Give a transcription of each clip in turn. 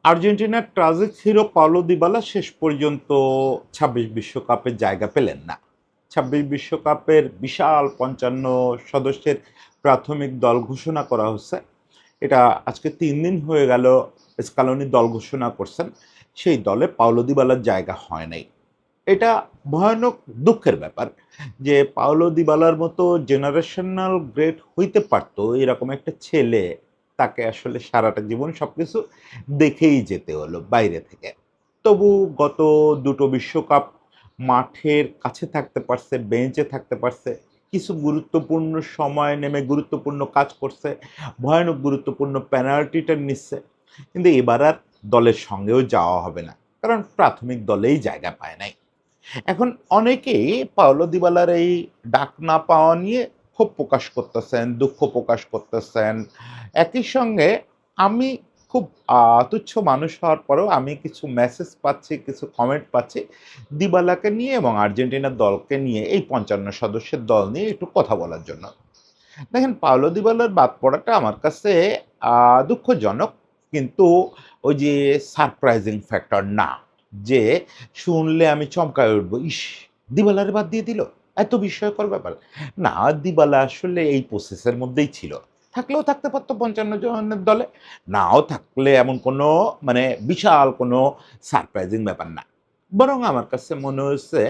আর্জেন্টিনার tragic hero Paulo Dybala শেষ পর্যন্ত ২৬ বিশ্বকাপে জায়গা পেলেন না। ২৬ বিশ্বকাপের বিশাল ৫৫ সদস্যের প্রাথমিক দল ঘোষণা করা হচ্ছে। এটা আজকে ৩ দিন হয়ে গেল স্কালোনি দল ঘোষণা করছেন। সেই দলে পাওলো দিবালার জায়গা হয় নাই। এটা ভয়ানক দুঃখের ব্যাপার যে পাওলো দিবালার মতো জেনারেশনাল গ্রেট হইতে পারতো এরকম একটা ছেলে, তাকে আসলে সারাটা জীবন সবকিছু দেখেই যেতে হলো বাইরে থেকে। তবু গত দুটো বিশ্বকাপ মাঠের কাছে থাকতে পারছে, বেঞ্চে থাকতে পারছে, কিছু গুরুত্বপূর্ণ সময় নেমে গুরুত্বপূর্ণ কাজ করছে, ভয়ানক গুরুত্বপূর্ণ পেনাল্টিটা নিচ্ছে। কিন্তু এবার আর দলের সঙ্গেও যাওয়া হবে না, কারণ প্রাথমিক দলেই জায়গা পায় নাই। এখন অনেকেই পাওলো দিবালার এই ডাক না পাওয়া নিয়ে ক্ষোভ প্রকাশ করতেছেন, দুঃখ প্রকাশ করতেছেন। একই সঙ্গে আমি খুব তুচ্ছ মানুষ হওয়ার পরেও আমি কিছু মেসেজ পাচ্ছি, কিছু কমেন্ট পাচ্ছি দিবালাকে নিয়ে এবং আর্জেন্টিনার দলকে নিয়ে, এই ৫৫ সদস্যের দল নিয়ে একটু কথা বলার জন্য। দেখেন, পাওলো দিবালার বাদ পড়াটা আমার কাছে দুঃখজনক, কিন্তু ওই যে সারপ্রাইজিং ফ্যাক্টর না, যে শুনলে আমি চমকায় উঠবো, ইস! দিবালারে বাদ দিয়ে দিল, এত বিস্ময়কর ব্যাপার। না, দিবালা আসলে এই প্রসেসের মধ্যেই ছিল। থাকলেও থাকতে পারতো ৫৫ জনের দলে, নাও থাকলে এমন কোনো মানে বিশাল কোনো সারপ্রাইজিং ব্যাপার না। বরং আমার কাছে মনে হয়েছে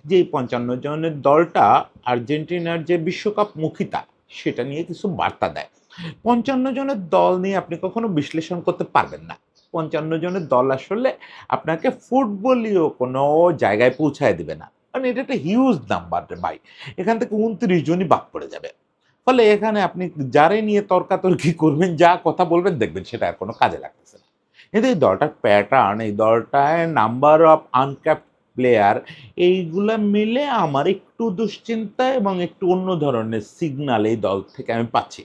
যে এই ৫৫ জনের দলটা আর্জেন্টিনার যে বিশ্বকাপ মুখিতা, সেটা নিয়ে কিছু বার্তা দেয়। ৫৫ জনের দল নিয়ে আপনি কখনো বিশ্লেষণ করতে পারবেন না। ৫৫ জনের দল আসলে আপনাকে ফুটবলীয় কোনো জায়গায় পৌঁছায় দিবে না। মানে এটা একটা হিউজ নাম্বার রে ভাই। এখান থেকে ২৯ জনই বাদ পড়ে যাবে। ফলে এখানে আপনি যারে নিয়ে তর্কাতর্কি করবেন, যা কথা বলবেন, দেখবেন সেটা আর কোনো কাজে লাগতেছে না। কিন্তু এই দলটার প্যাটার্ন, এই দলটায় নাম্বার অফ আনক্যাপড প্লেয়ার, এইগুলা মিলে আমার একটু দুশ্চিন্তা এবং একটু অন্য ধরনের সিগনাল এই দল থেকে আমি পাচ্ছি।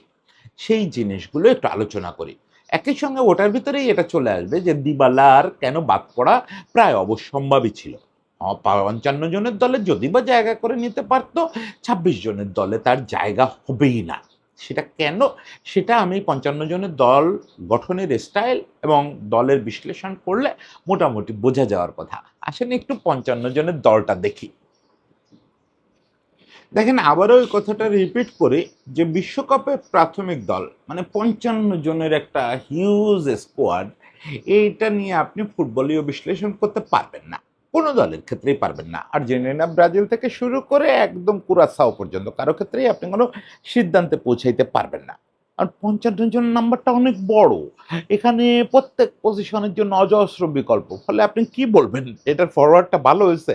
সেই জিনিসগুলো একটু আলোচনা করি। একই সঙ্গে ওটার ভিতরেই এটা চলে আসবে যে দিবালার কেন বাদ পড়া প্রায় অবশ্যম্ভাবী ছিল। ৫৫ জনের দলে যদি বা জায়গা করে নিতে পারত, ২৬ জনের দলে তার জায়গা হবেই না। সেটা কেন? সেটা আমি ৫৫ জনের দল গঠনের স্টাইল এবং দলের বিশ্লেষণ করলে মোটামুটি বোঝা যাওয়ার কথা। আসেন একটু ৫৫ জনের দলটা দেখি। দেখেন, আবারও ওই কথাটা রিপিট করি যে বিশ্বকাপের প্রাথমিক দল মানে ৫৫ জনের একটা হিউজ স্কোয়াড, এইটা নিয়ে আপনি ফুটবলীয় বিশ্লেষণ করতে পারবেন না। কোনো দলের ক্ষেত্রেই পারবেন না। আর্জেন্টিনা, ব্রাজিল থেকে শুরু করে একদম কুরাসাও পর্যন্ত কারো ক্ষেত্রেই আপনি কোনো সিদ্ধান্তে পৌঁছাইতে পারবেন না। আর ৫৫ জন নাম্বারটা অনেক বড়। এখানে প্রত্যেক পজিশনের জন্য অজস্র বিকল্প। ফলে আপনি কি বলবেন? এটার ফরওয়ার্ডটা ভালো হইছে?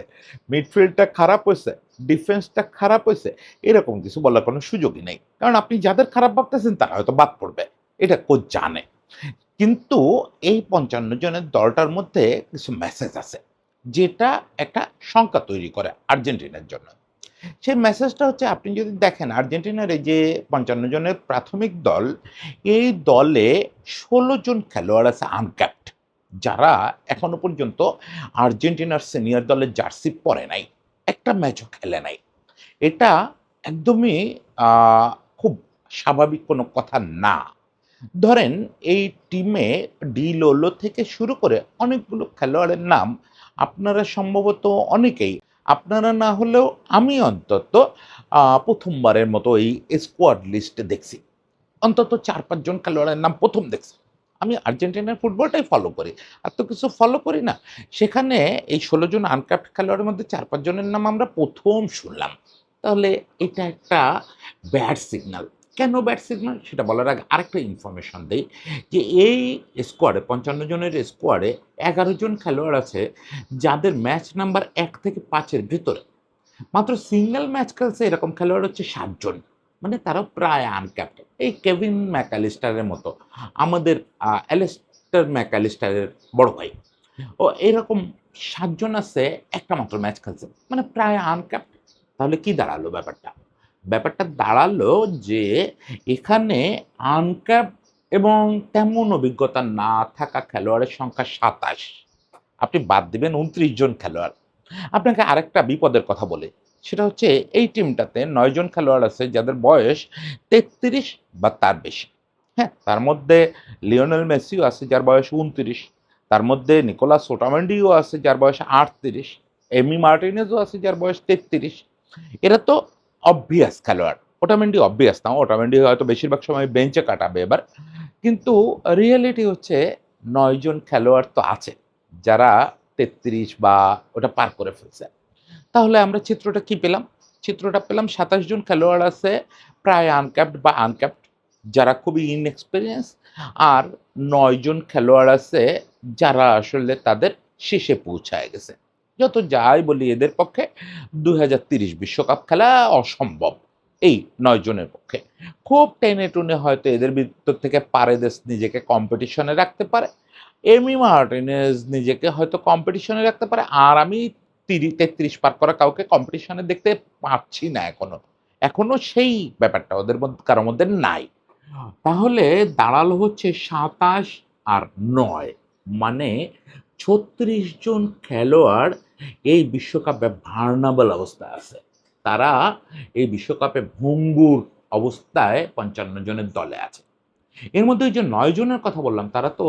মিডফিল্ডটা খারাপ হইছে? ডিফেন্সটা খারাপ হয়েছে, এরকম কিছু বলার কোনো সুযোগই নেই। কারণ আপনি যাদের খারাপ ভাবতেছেন তারা হয়তো বাদ পড়বে। এটা জানে। কিন্তু এই ৫৫ জনের দলটার মধ্যে কিছু মেসেজ আছে, যেটা একটা শঙ্কা তৈরি করে আর্জেন্টিনার জন্য। সেই মেসেজটা হচ্ছে, আপনি যদি দেখেন আর্জেন্টিনার এই যে ৫৫ জনের প্রাথমিক দল, এই দলে ১৬ জন খেলোয়াড় আছে আনক্যাপড, যারা এখনো পর্যন্ত আর্জেন্টিনার সিনিয়র দলের জার্সি পরে নাই। একটা ম্যাচও খেলে নাই। এটা একদমই আ খুব স্বাভাবিক কোনো কথা না। ধরেন, এই টিমে ডি লোলো থেকে শুরু করে অনেকগুলো খেলোয়াড়ের নাম আপনারা সম্ভবত অনেকেই, আপনারা না হলেও আমি অন্তত ১ম বারের মতো এই স্কোয়াড লিস্টে দেখছি। অন্তত ৪-৫ জন খেলোয়াড়ের নাম ১ম দেখছি। আমি আর্জেন্টিনার ফুটবলটাই ফলো করি। আর তো কিছু ফলো করি না। সেখানে এই ১৬ জন আনক্যাপড খেলোয়াড়ের মধ্যে ৪-৫ জনের নাম আমরা ১ম শুনলাম। তাহলে এটা একটা ব্যাড সিগনাল। কেন ব্যাড সিগনাল? সেটা বলার আগে আরেকটা ইনফরমেশন দেই যে এই স্কোয়াডে ৫৫ জনের স্কোয়াডে ১১ জন খেলোয়াড় আছে যাদের ম্যাচ নাম্বার ১ থেকে ৫ এর ভেতরে। মাত্র সিঙ্গেল ম্যাচ খেলছে এরকম খেলোয়াড় হচ্ছে ৭ জন। মানে তারাও প্রায় আনক্যাপড। এই কেভিন ম্যাকালিস্টারের মতো, আমাদের অ্যালিস্টার ম্যাকালিস্টারের বড় ভাই। ও এরকম ৭ জন আছে, একটা মাত্র ম্যাচ খেলছে। মানে প্রায় আনক্যাপড। তাহলে কি দাঁড়ালো ব্যাপারটা? ব্যাপারটা দাঁড়ালো যে এখানে আনক্যাপড এবং তেমন অভিজ্ঞতা না থাকা খেলোয়াড়ের সংখ্যা ২৭। আপনি বাদ দিবেন ২৯ জন খেলোয়াড়। আপনাকে আরেকটা বিপদের কথা বলি। সেটা হচ্ছে, এই টিমটাতে ৯ জন খেলোয়াড় আছে যাদের বয়স ৩৩ বা তার বেশি। হ্যাঁ? তার মধ্যে লিওনেল মেসিও আছে যার বয়স ২৯। তার মধ্যে নিকোলাস ওটামেন্ডিও আছে যার বয়স 38, এমি মার্টিনেজও আছে যার বয়স 33। এরা তো অবভিয়াস খেলোয়াড়। ওটামেন্ডি অবভিয়াস না, ওটামেন্ডি হয়তো বেশিরভাগ সময় বেঞ্চে কাটাবে এবার। কিন্তু রিয়েলিটি হচ্ছে ৯ জন খেলোয়াড় তো আছে যারা ৩৩ বা ওটা পার করে ফেলছে। তাহলে আমরা চিত্রটা কি পেলাম? চিত্রটা পেলাম ২৭ জন খেলোয়াড় আছে প্রায় আনক্যাপড বা আনক্যাপড যারা খুবই ইনএক্সপেরিয়েন্স, আর ৯ জন খেলোয়াড় আছে যারা আসলে তাদের শেষে পৌঁছায় গেছে। যত যাই বলি এদের পক্ষে ২০৩০ বিশ্বকাপ খেলা অসম্ভব এই ৯ জনের পক্ষে। খুব টেনে টুনে হয়তো এদের ভিতর থেকে পারেদেস নিজেকে কম্পিটিশনে রাখতে পারে। এমি মার্টিনেজ নিজেকে হয়তো কম্পিটিশনে রাখতে পারে। আর আমি ৩৩ পার করা কাউকে কম্পিটিশনে দেখতে পাচ্ছি না এখনো। এখনো সেই ব্যাপারটা ওদের মধ্যে কারো মধ্যে নাই। তাহলে দাঁড়ালো হচ্ছে ২৭ আর ৯, মানে ৩৬ জন খেলোয়াড় এই বিশ্বকাপে ভার্নাবল অবস্থায় আছে। তারা এই বিশ্বকাপে ভঙ্গুর অবস্থায় ৫৫ জনের দলে আছে। এর মধ্যে ওই যে ৯ জনের কথা বললাম তারা তো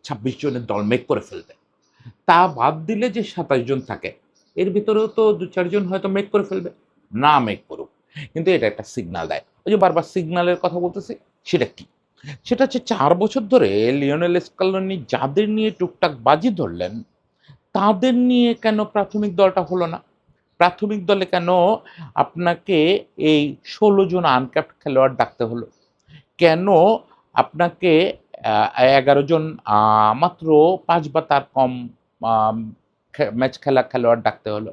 ২৬ জনের দল মেক করে ফেলবে। তা বাদ দিলে যে ২৭ জন থাকে, এর ভিতরেও তো ২-৪ জন হয়তো মেক করে ফেলবে। না মেক করুক। কিন্তু এটা একটা সিগনাল দেয়। ওই যে বারবার সিগনালের কথা বলতেছি, সেটা কি? সেটা হচ্ছে ৪ বছর ধরে লিওনেল স্কালোনি যাদের নিয়ে টুকটাক বাজি ধরলেন, তাদের নিয়ে কেন প্রাথমিক দলটা হলো না? প্রাথমিক দলে কেন আপনাকে এই ১৬ জন আনক্যাপড খেলোয়াড় ডাকতে হলো? কেন আপনাকে ১১ জন মাত্র ৫ বা তার কম আম ম্যাচ খেলা খেলোয়াড় ডাকতে হলো?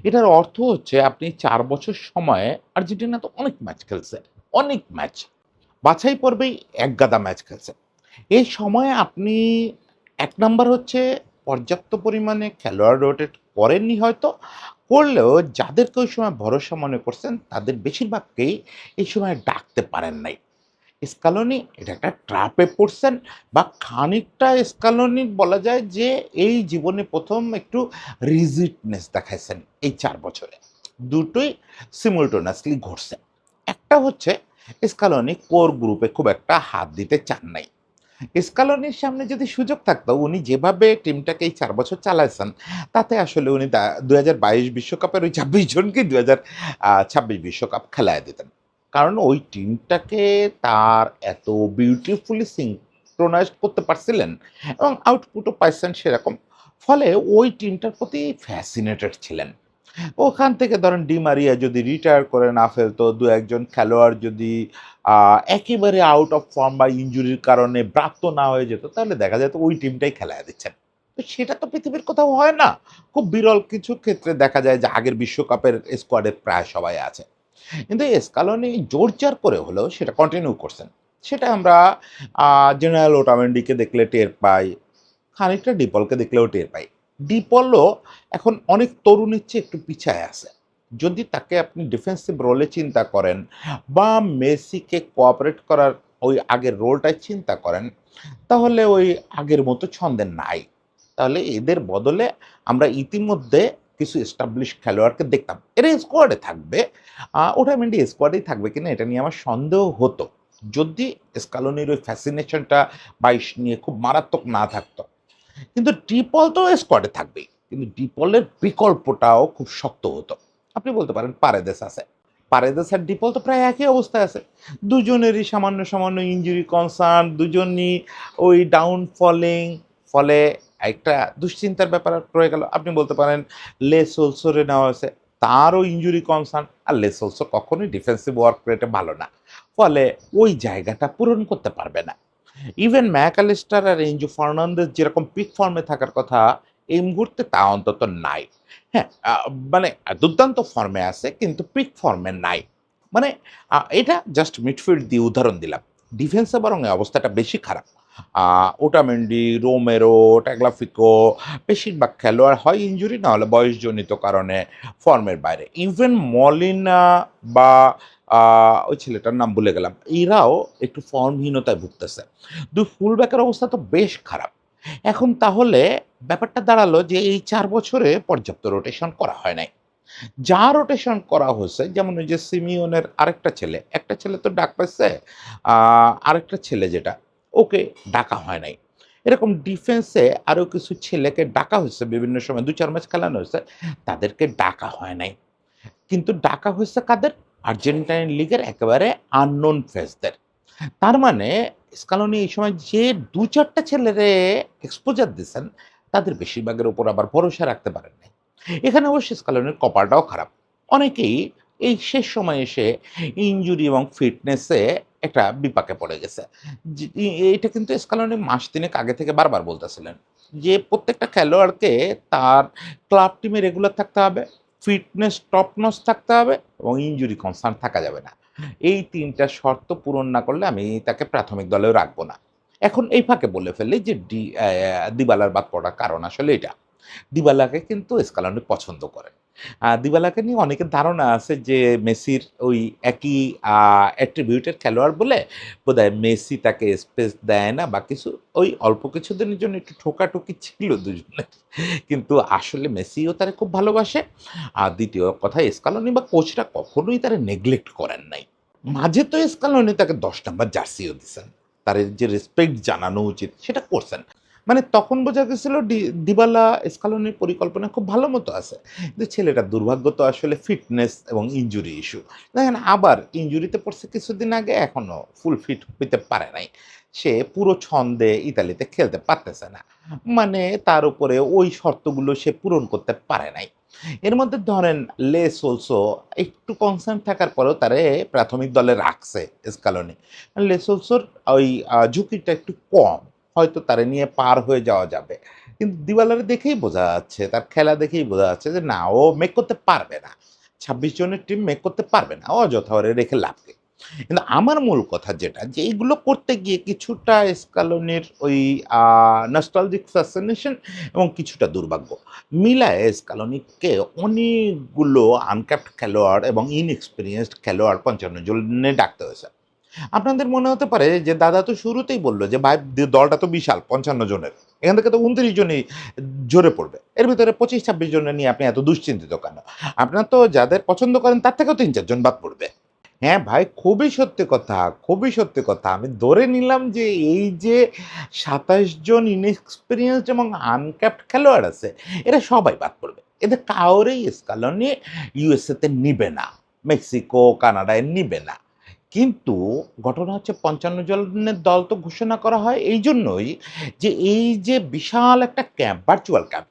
এটার অর্থ হচ্ছে আপনি ৪ বছর সময়ে আর্জেন্টিনা তো অনেক ম্যাচ খেলছে, অনেক ম্যাচ। বাছাই পর্বেই একগাদা ম্যাচ খেলছে। এই সময়ে আপনি ১ নাম্বার হচ্ছে পর্যাপ্ত পরিমাণে খেলোয়াড় রোটেট করেননি হয়তো, করলেও যাদেরকে ওই সময় ভরসা মনে করছেন তাদের বেশিরভাগকেই এই সময় ডাকতে পারেন নাই। স্কালোনি এটা একটা ট্র্যাপে পড়ছেন, বা খানিকটা স্কালোনি বলা যায় যে এই জীবনে ১ম একটু রিজিডনেস দেখাইছেন এই ৪ বছরে। দুটোই সিমুলটেনিয়াসলি ঘটছে। একটা হচ্ছে স্কালোনি কোর গ্রুপে খুব একটা হাত দিতে চান নাই। স্কালোনির সামনে যদি সুযোগ থাকতো উনি যেভাবে টিমটাকে এই ৪ বছর চালাইছেন, তাতে আসলে উনি ২০২২ বিশ্বকাপের ওই ২৬ জনকেই ২০২৬ বিশ্বকাপ খেলায় দিতেন। কারণ ওই টিমটাকে তার এত বিউটিফুলি সিনক্রোনাইজ করতে পারছিলেন এবং আউটপুটও পাইছেন সেরকম। ফলে ওই টিমটার প্রতি ফ্যাসিনেটেড ছিলেন। ওখান থেকে ধরেন ডি মারিয়া যদি রিটায়ার করে না ফেলতো, ২-১ জন খেলোয়াড় যদি একেবারে আউট অফ ফর্ম বা ইনজুরির কারণে ব্রাত্য না হয়ে যেত, তাহলে দেখা যেত ওই টিমটাই খেলায় দিচ্ছেন। তো সেটা তো পৃথিবীর কোথাও হয় না। খুব বিরল কিছু ক্ষেত্রে দেখা যায় যে আগের বিশ্বকাপের স্কোয়াডে প্রায় সবাই আছে। কিন্তু স্কালোনি জোরজার করে হলেও সেটা কন্টিনিউ করছেন। সেটা আমরা জেনারেল ওটামেন্ডিকে দেখলে টের পাই, খানিকটা ডিপলকে দেখলেও টের পাই। ডিপলও এখন অনেক তরুণের চেয়ে একটু পিছায় আছে। যদি তাকে আপনি ডিফেন্সিভ রোলে চিন্তা করেন বা মেসিকে কোঅপারেট করার ওই আগের রোলটাই চিন্তা করেন, তাহলে ওই আগের মতো ছন্দে নাই। তাহলে এদের বদলে আমরা ইতিমধ্যে কিছু এস্টাবলিশ খেলোয়াড়কে দেখতাম। এরা স্কোয়াডে থাকবে। ওটামেন্ডি স্কোয়াডেই থাকবে কিনা এটা নিয়ে আমার সন্দেহ হতো। যদি স্কালোনির ওই ফ্যাসিনেশনটা ২২ নিয়ে খুব মারাত্মক না থাকতো। কিন্তু ডিপল তো স্কোয়াডে থাকবেই। কিন্তু ডিপলের বিকল্পটাও খুব শক্ত হতো। আপনি বলতে পারেন পারেদেস আছে। পারেদেস আর ডিপল তো প্রায় একই অবস্থায় আছে। দুজনেরই সামান্য, সামান্য ইনজুরি কনসার্ন, দুজনই ওই ডাউন ফলিং, ফলে একটা দুশ্চিন্তার ব্যাপার রয়ে গেল। আপনি বলতে পারেন লে সোলসোরে নেওয়া হয়েছে। তারও ইনজুরি কনসার্ন, আর লে সোলসো কখনোই ডিফেন্সিভ ওয়ার্ক রেটে ভালো না। ফলে ওই জায়গাটা পূরণ করতে পারবে না। ইভেন ম্যাকঅ্যালিস্টার আর এনজো ফার্নান্দেজ যেরকম পিক ফর্মে থাকার কথা, এই মুহূর্তে তা অন্তত নাই। হ্যাঁ, মানে দুর্দান্ত ফর্মে আছে কিন্তু পিক ফর্মে নাই। মানে এটা জাস্ট মিডফিল্ড দিয়ে উদাহরণ দিলাম। ডিফেন্সে বরং এই অবস্থাটা বেশি খারাপ। ওটামেন্ডি, রোমেরো, ট্যাগলাফিকো বেশিরভাগ খেলোয়াড় হয় ইনজুরি না হলে বয়সজনিত কারণে ফর্মের বাইরে। ইভেন মলিনা বা ওই ছেলেটার নাম ভুলে গেলাম। এরাও একটু ফর্মহীনতায় ভুগতেছে। ২ ফুলব্যাকের অবস্থা তো বেশ খারাপ। এখন তাহলে ব্যাপারটা দাঁড়ালো যে এই ৪ বছরে পর্যাপ্ত রোটেশন করা হয় নাই। যা রোটেশন করা হয়েছে যেমন ওই যে সিমিওনের আরেকটা ছেলে, একটা ছেলে তো ডাক পাইছে, আরেকটা ছেলে যেটা ওকে ডাকা হয় নাই। এরকম ডিফেন্সে আরও কিছু ছেলেকে ডাকা হয়েছে বিভিন্ন সময়, ২-৪ ম্যাচ খেলানো হয়েছে। তাদেরকে ডাকা হয় নাই। কিন্তু ডাকা হয়েছে কাদের? আর্জেন্টাইন লিগের একেবারে আননোন ফেসদের। তার মানে স্কালোনি এই সময় যে ২-৪ টা ছেলেরে এক্সপোজার দিছেন, তাদের বেশিরভাগের উপর আবার ভরসা রাখতে পারেন নাই। এখানে অবশ্য স্কালোনির কপালটাও খারাপ। অনেকেই এই শেষ সময়ে এসে ইনজুরি এবং ফিটনেসে একটা বিপাকে পড়ে গেছে। যে এটা কিন্তু স্কালোনি মাস ৩ এক আগে থেকে বারবার বলতেছিলেন যে, প্রত্যেকটা খেলোয়াড়কে তার ক্লাব টিমে রেগুলার থাকতে হবে, ফিটনেস টপ নচ থাকতে হবে এবং ইনজুরি কনসার্ন থাকা যাবে না। এই ৩ টা শর্ত পূরণ না করলে আমি তাকে প্রাথমিক দলেও রাখবো না। এখন এই ফাঁকে বলে ফেলি যে দিবালার বাদ পড়ার কারণ আসলে এটা। দিবালাকে কিন্তু স্কালোনি পছন্দ করেন। দিবালাকে নিয়ে অনেকের ধারণা আছে যে মেসির ওই একই অ্যাট্রিবিউটের খেলোয়াড় বলে বোধহয় মেসি তাকে স্পেস দেয় না বা কিছু, ওই অল্প কিছুদিনের জন্য একটু ঠোকাঠুকি ছিল দুজনের। কিন্তু আসলে মেসিও তারে খুব ভালোবাসে। আর দ্বিতীয় কথা, স্কালোনি বা কোচরা কখনোই তারে নেগলেক্ট করেন নাই। মাঝে তো স্কালোনি তাকে ১০ নাম্বার জার্সিও দিছেন। তার যে রেসপেক্ট জানানো উচিত সেটা করছেন। মানে তখন বোঝা গেছিল দিবালা স্কালোনির পরিকল্পনা খুব ভালো মতো আছে। কিন্তু ছেলেটার দুর্ভাগ্য তো আসলে ফিটনেস এবং ইনজুরি ইস্যু। দেখেন আবার ইনজুরিতে পড়ছে কিছুদিন আগে, এখনো ফুল ফিট হইতে পারে নাই। সে পুরো ছন্দে ইতালিতে খেলতে পারতেছে না। মানে তার উপরে ওই শর্তগুলো সে পূরণ করতে পারে নাই। এর মধ্যে ধরেন লে সোলসো একটু কনসার্ন থাকার পরেও তারে প্রাথমিক দলে রাখছে স্কালোনি। লে সোলসোর ওই ঝুঁকিটা একটু কম। হয়তো তারে নিয়ে পার হয়ে যাওয়া যাবে। কিন্তু দিবালারে দেখেই বোঝা যাচ্ছে, তার খেলা দেখেই বোঝা যাচ্ছে যে না, ও মেক করতে পারবে না। ২৬ জনের টিম মেক করতে পারবে না। অযথা ওরে রেখে লাভ কি? কিন্তু আমার মূল কথা যেটা, যে এইগুলো করতে গিয়ে কিছুটা স্কালোনির ওই নস্টালজিক ফ্যাসিনেশন এবং কিছুটা দুর্ভাগ্য মিলায়ে স্কালোনিকে অনেকগুলো আনক্যাপড খেলোয়াড় এবং ইনএক্সপেরিয়েন্সড খেলোয়াড় ৫৫ জনে ডাকতে হয়েছে। আপনাদের মনে হতে পারে যে দাদা তো শুরুতেই বলল যে ভাই দলটা তো বিশাল ৫৫ জনের। এখান থেকে তো ২৯ জনই ঝরে পড়বে। এর ভিতরে ২৫-২৬ জনের নিয়ে আপনি এত দুশ্চিন্তিত কেন? আপনার তো যাদের পছন্দ করেন তার থেকেও ৩-৪ জন বাদ পড়বে। হ্যাঁ ভাই, খুবই সত্যি কথা, খুবই সত্যি কথা। আমি ধরে নিলাম যে এই যে ২৭ জন ইনএক্সপেরিয়েন্সড এবং আনক্যাপড খেলোয়াড় আছে, এরা সবাই বাদ পড়বে। এদের কাউরেই স্কালোনি ইউএসএ তে নিবে না। মেক্সিকো, কানাডায় নিবে না। কিন্তু ঘটনা হচ্ছে ৫৫ জনের দল তো ঘোষণা করা হয় এইজন্যই যে এই যে বিশাল একটা ক্যাম্প, ভার্চুয়াল ক্যাম্প।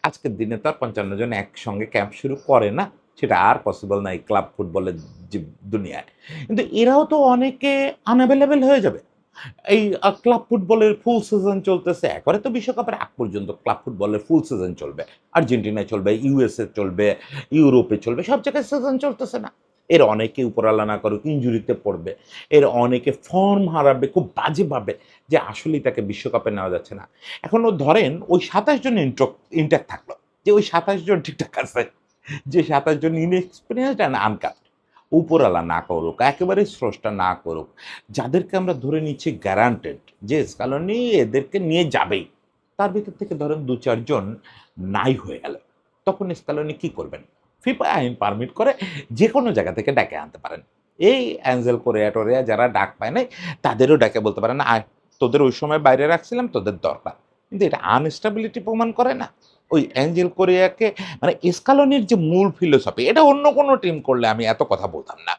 আজকের দিনে তো আর ৫৫ জন একসঙ্গে ক্যাম্প শুরু করে না। সেটা আর পসিবল না এই ক্লাব ফুটবলের যে দুনিয়ায়। কিন্তু এরাও তো অনেকে আনএভেইলেবল হয়ে যাবে। এই ক্লাব ফুটবলের ফুল সিজন চলতেছে। একেবারে তো বিশ্বকাপের আগ পর্যন্ত ক্লাব ফুটবলের ফুল সিজন চলবে। আর্জেন্টিনায় চলবে, ইউএসএ চলবে, ইউরোপে চলবে। সব জায়গায় সিজন চলতেছে না? এর অনেকে উপরালা না করুক ইনজুরিতে পড়বে। এর অনেকে ফর্ম হারাবে খুব বাজেভাবে, যে আসলেই তাকে বিশ্বকাপে নেওয়া যাচ্ছে না। এখনো ধরেন ওই ২৭ জন ইনট্যাক্ট থাকলো। যে ওই ২৭ জন ঠিকঠাক আছে। যে ২৭ জন ইনএক্সপেরিয়েন্সড অ্যান্ড আনকাপড। উপরালা না করুক, একেবারে স্রষ্টা না করুক। যাদেরকে আমরা ধরে নিচ্ছি গ্যারান্টেড যে স্কালোনি এদেরকে নিয়ে যাবেই। তার ভিতর থেকে ধরেন ২-৪ জন নাই হয়ে গেল। তখন স্কালোনি কি করবেন? ফিফা আইন পারমিট করে যেকোনো জায়গা থেকে ডেকে আনতে পারেন। এই অ্যাঞ্জেল কোরেয়া-টোরেয়া যারা ডাক পায় নাই, তাদেরও ডেকে বলতে পারেন, "আয়, তোদের ওই সময় বাইরে রাখছিলাম, তোদের দরকার।" কিন্তু এটা আনস্টেবিলিটি প্রমাণ করে না? ওই অ্যাঞ্জেল কোরেয়াকে, মানে স্কালোনির যে মূল ফিলোসফি, এটা অন্য কোনো টিম করলে আমি এত কথা বলতাম না।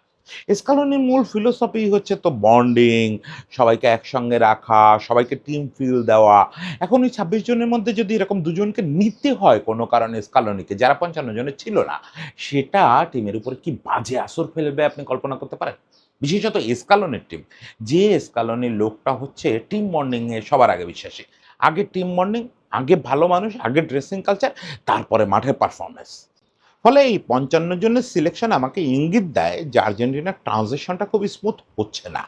স্কালোনির মূল ফিলোসফি হচ্ছে তো বন্ডিং, সবাইকে একসঙ্গে রাখা, সবাইকে টিম ফিল দেওয়া। এখন ওই ২৬ জনের মধ্যে যদি এরকম দুজনকে নিতে হয় কোনো কারণে স্কালোনিকে, যারা ৫৫ জনের ছিল না, সেটা টিমের উপরে কি বাজে আসর ফেলবে আপনি কল্পনা করতে পারেন? বিশেষত স্কালোনির টিম। যে স্কালোনির লোকটা হচ্ছে টিম বন্ডিং এ সবার আগে বিশ্বাসী। আগে টিম বন্ডিং, আগে ভালো মানুষ, আগে ড্রেসিং কালচার, তারপরে মাঠের পারফরম্যান্স। ফলে এই ৫৫ জনের সিলেকশন আমাকে ইঙ্গিত দেয় যে আর্জেন্টিনার ট্রানজিশনটা খুব স্মুথ হচ্ছে না।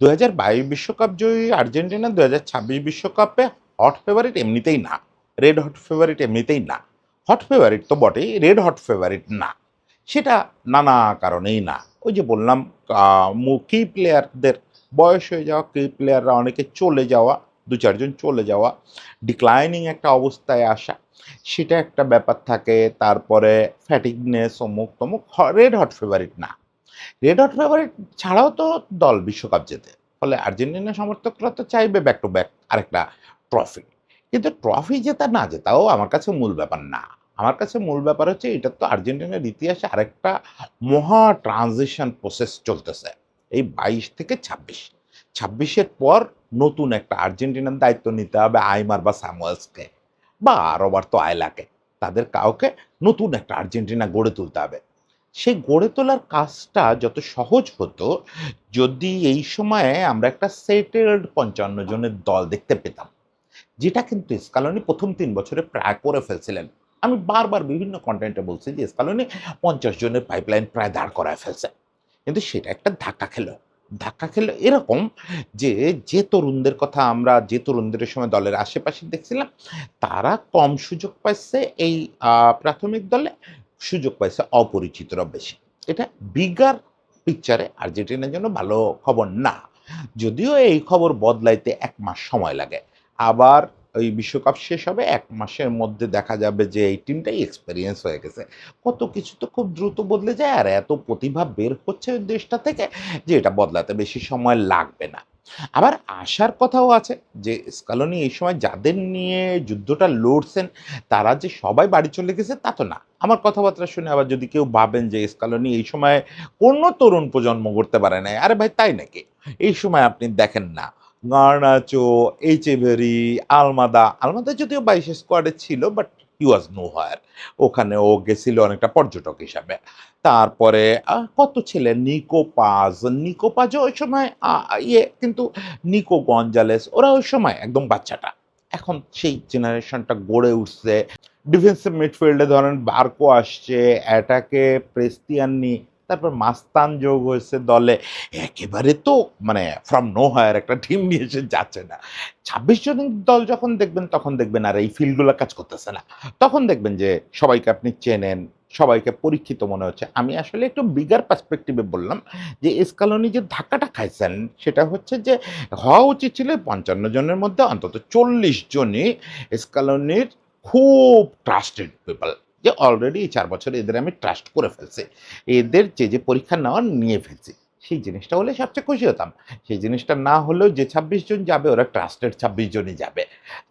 ২০২২ বিশ্বকাপ জয়ী আর্জেন্টিনা ২০২৬ বিশ্বকাপে হট ফেভারিট এমনিতেই না। রেড হট ফেভারিট এমনিতেই না। হট ফেভারিট তো বটেই, রেড হট ফেভারিট না। সেটা নানা কারণেই না। ওই যে বললাম, কি প্লেয়ারদের বয়স হয়ে যাওয়া, কি প্লেয়াররা অনেকে চলে যাওয়া, ২-৪ জন চলে যাওয়া, ডিক্লাইনিং একটা অবস্থায় আসা, সেটা একটা ব্যাপার থাকে। তারপরে ফ্যাটিগনেস, অমুক-তমুক, রেড হট ফেভারিট না। রেড হট ফেভারিট ছাড়াও তো দল বিশ্বকাপ জেতে। ফলে আর্জেন্টিনা সমর্থকরা তো চাইবে ব্যাক টু ব্যাক আরেকটা ট্রফি। কিন্তু ট্রফি জেতা না জেতাও আমার কাছে মূল ব্যাপার না। আমার কাছে মূল ব্যাপার হচ্ছে এটা তো আর্জেন্টিনার ইতিহাসে আরেকটা মহা ট্রানজিশন প্রসেস চলতেছে। এই ২২ থেকে ২৬। ২৬ এর পর নতুন একটা আর্জেন্টিনার দায়িত্ব নিতে হবে আইমার বা স্যামুয়েলসকে বা রবার্তো আয়লাকে। তাদের কাউকে নতুন একটা আর্জেন্টিনা গড়ে তুলতে হবে। সেই গড়ে তোলার কাজটা যত সহজ হতো যদি এই সময়ে আমরা একটা সেটেলড ৫৫ জনের দল দেখতে পেতাম। যেটা কিন্তু স্কালোনি ১ম ৩ বছরে প্রায় করে ফেলছিলেন। আমি বারবার বিভিন্ন কনটেন্টে বলছি যে স্কালোনি ৫০ জনের পাইপলাইন প্রায় দাঁড় করায় ফেলছে। কিন্তু সেটা একটা ধাক্কা খেলো। ধাক্কা খেলো এরকম যে, যে তরুণদের কথা আমরা যে তরুণদের এই সময় দলের আশেপাশে দেখছিলাম, তারা কম সুযোগ পাইছে এই আ প্রাথমিক দলে, সুযোগ পাইছে অপরিচিতরা বেশি। এটা বিগার পিকচারে আর্জেন্টিনার জন্য ভালো খবর না। যদিও এই খবর বদলাইতে ১ মাস সময় লাগে। আবার ওই বিশ্বকাপ শেষ হবে ১ মাসের মধ্যে দেখা যাবে যে এই টিমটাই এক্সপেরিয়েন্স হয়ে গেছে। কত কিছু তো খুব দ্রুত বদলে যায় আর এত প্রতিভা বের হচ্ছে ওই দেশটা থেকে যে এটা বদলাতে বেশি সময় লাগবে না। আবার আশার কথাও আছে যে স্কালোনি এই সময় যাদের নিয়ে যুদ্ধটা লড়ছেন তারা যে সবাই বাড়ি চলে গেছে তা তো না। আমার কথাবার্তা শুনে আবার যদি কেউ ভাবেন যে স্কালোনি এই সময় কোনো তরুণ প্রজন্ম গড়তে পারে নাই। আরে ভাই তাই নাকি? এই সময় আপনি দেখেন না গার্নাচো, এইচেভেরি, আলমাদা যদিও ২২ স্কোয়াডে ছিল বাট হি ওয়াজ নোহোয়্যার। ওখানে ও গেছিল অনেকটা পর্যটক হিসাবে। তারপরে কত ছেলে নিকো পাজও ওই সময় কিন্তু নিকো গঞ্জালেস ওরা ওই সময় একদম বাচ্চাটা। এখন সেই জেনারেশনটা গড়ে উঠছে। ডিফেন্সিভ মিডফিল্ডে ধরেন বার্কো আসছে, অ্যাটাকে প্রেস্তিয়ানি, তারপর মাস্তান যোগ হয়েছে দলে। একেবারে তো মানে ফ্রম নোহোয়্যার একটা টিম নিয়ে এসে যাচ্ছে না। ২৬ জনের দল যখন দেখবেন তখন দেখবেন আর এই ফিল্ডগুলা কাজ করতেছে না। তখন দেখবেন যে সবাইকে আপনি চেনেন, সবাইকে পরীক্ষিত মনে হচ্ছে। আমি আসলে একটু বিগার পার্সপেক্টিভ এ বললাম যে স্কালোনি যে ধাক্কাটা খাইছেন সেটা হচ্ছে যে হওয়া উচিত ছিল ৫৫ জনের মধ্যে অন্তত ৪০ জনই স্কালোনির খুব ট্রাস্টেড পিপল। যে অলরেডি এই ৪ বছরে এদের আমি ট্রাস্ট করে ফেলছি। এদের যে পরীক্ষা নেওয়ার নিয়ে ফেলছি। সেই জিনিসটা হলে সবচেয়ে খুশি হতাম। সেই জিনিসটা না হলেও যে ২৬ জন যাবে ওরা ট্রাস্টেড ২৬ জনই যাবে।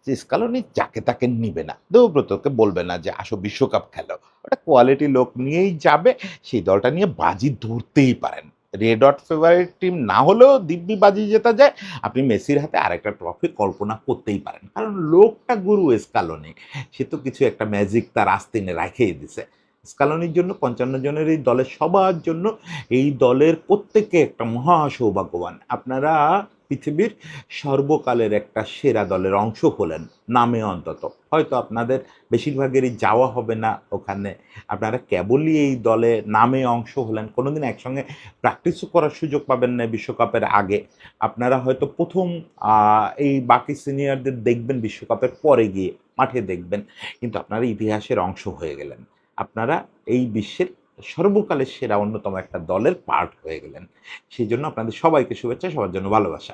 যে স্কালোনি যাকে তাকে নিবে না। দেবব্রতকে বলবে না যে আসো বিশ্বকাপ খেলো। ওটা কোয়ালিটি লোক নিয়েই যাবে। সেই দলটা নিয়ে বাজি ধরতেই পারেন। রেড হট ফেভারিট টিম না হলেও দিব্যি বাজি জেতা যায়। আপনি মেসির হাতে আরেকটা ট্রফি কল্পনা করতেই পারেন। কারণ লোকটা গুরু স্কালোনি। সে তো কিছু একটা ম্যাজিক তার আস্তিনে রাইখাই দিছে। স্কালোনির জন্য ৫৫ জনের এই দলের সবার জন্য এই দলের প্রত্যেকে একটা মহা সৌভাগ্যবান। আপনারা পৃথিবীর সর্বকালের একটা সেরা দলের অংশ হলেন, নামে অন্তত। হয়তো আপনাদের বেশিরভাগেরই যাওয়া হবে না ওখানে। আপনারা কেবলই এই দলে নামে অংশ হলেন। কোনোদিন একসঙ্গে প্র্যাকটিসও করার সুযোগ পাবেন না বিশ্বকাপের আগে। আপনারা হয়তো ১ম এই বাকি সিনিয়রদের দেখবেন বিশ্বকাপের পরে গিয়ে, মাঠে দেখবেন। কিন্তু আপনারা ইতিহাসের অংশ হয়ে গেলেন। আপনারা এই বিশ্বের সর্বকালের সেরা অন্যতম একটা দলের পার্ট হয়ে গেলেন। সেজন্য আপনাদের সবাইকে শুভেচ্ছা, সবার জন্য ভালোবাসা।